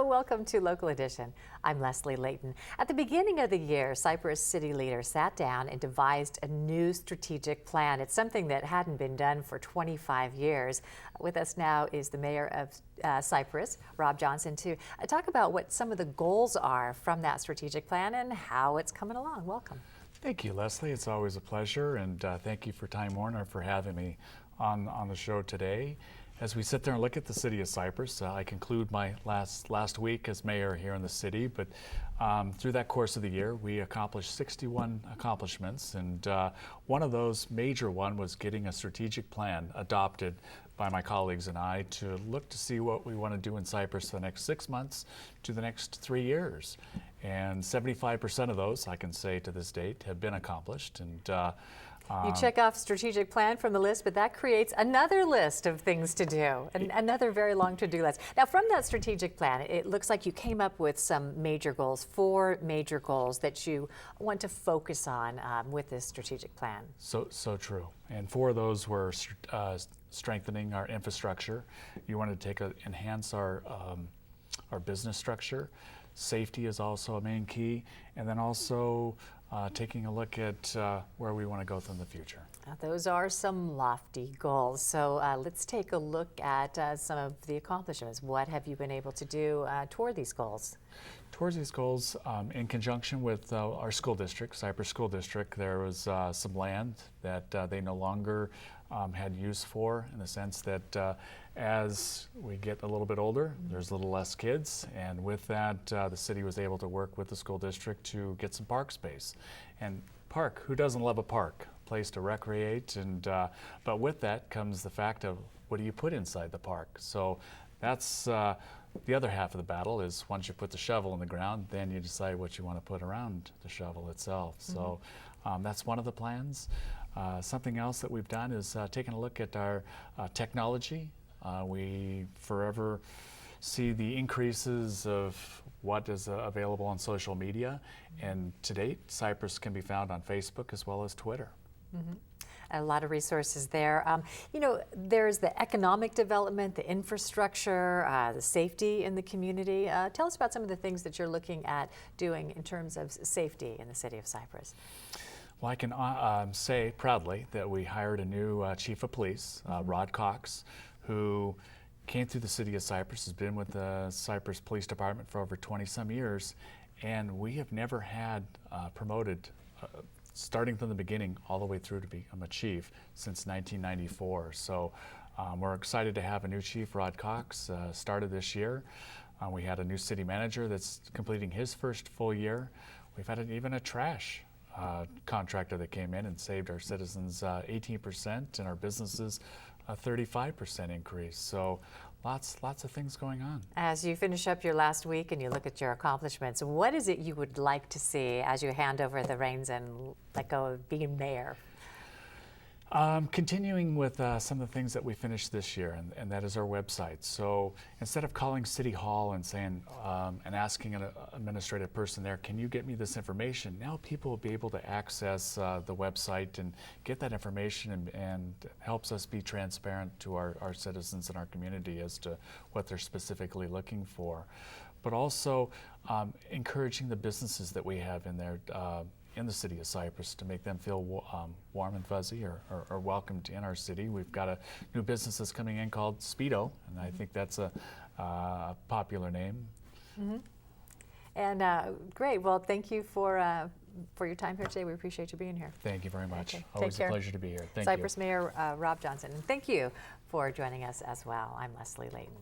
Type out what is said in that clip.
Welcome to Local Edition. I'm Leslie Leyton. At the beginning of the year, Cypress city leaders sat down and devised a new strategic plan. It's something that hadn't been done for 25 years. With us now is the mayor of Cypress, Rob Johnson, to talk about what some of the goals are from that strategic plan and how it's coming along. Welcome. Thank you, Leslie. It's always a pleasure, and thank you for Time Warner for having me on the show today. As we sit there and look at the city of Cypress, I conclude my last week as mayor here in the city, but through that course of the year, we accomplished 61 accomplishments, and one of those major one was getting a strategic plan adopted by my colleagues and I to look to see what we want to do in Cypress for the next 6 months to the next 3 years. And 75% of those, I can say to this date, have been accomplished. And you check off strategic plan from the list, but that creates another list of things to do, and another very long to-do list. Now, from that strategic plan, it looks like you came up with some major goals, 4 major goals that you want to focus on with this strategic plan. So true. And 4 of those were strengthening our infrastructure. You want to enhance our business structure. Safety is also a main key, and then also taking a look at where we want to go in the future. Now, those are some lofty goals, so let's take a look at some of the accomplishments. What have you been able to do toward these goals? Towards these goals, in conjunction with our school district, Cypress School District, there was some land that they no longer had use for, in the sense that as we get a little bit older, there's a little less kids, and with that, the city was able to work with the school district to get some park space. And park, who doesn't love a park? Place to recreate, and but with that comes the fact of what do you put inside the park? So that's the other half of the battle is once you put the shovel in the ground, then you decide what you want to put around the shovel itself. Mm-hmm. So that's one of the plans. Something else that we've done is taking a look at our technology. We forever see the increases of what is available on social media, and to date, Cypress can be found on Facebook as well as Twitter. Mm-hmm. A lot of resources there. You know, there's the economic development, the infrastructure, the safety in the community. Tell us about some of the things that you're looking at doing in terms of safety in the city of Cypress. Well, I can say proudly that we hired a new chief of police, Rod Cox, who came through the city of Cypress, has been with the Cypress Police Department for over 20-some years, and we have never had promoted starting from the beginning all the way through to become a chief since 1994. So we're excited to have a new chief, Rod Cox, started this year. We had a new city manager that's completing his first full year. We've had even a trash contractor that came in and saved our citizens 18% and our businesses a 35% increase. So lots of things going on. As you finish up your last week and you look at your accomplishments, what is it you would like to see as you hand over the reins and let go of being mayor? Continuing with some of the things that we finished this year, and that is our website. So instead of calling City Hall and saying and asking an administrative person there, can you get me this information? Now people will be able to access the website and get that information, and helps us be transparent to our citizens and our community as to what they're specifically looking for. But also encouraging the businesses that we have in there in the city of Cypress to make them feel warm and fuzzy or welcomed in our city. We've got a new business that's coming in called Speedo, and I think that's a popular name. Mm-hmm. And great. Well, thank you for your time here today. We appreciate you being here. Thank you very much. Okay. Always a pleasure to be here. Thank you. Cypress Mayor Rob Johnson. And thank you for joining us as well. I'm Leslie Leyton.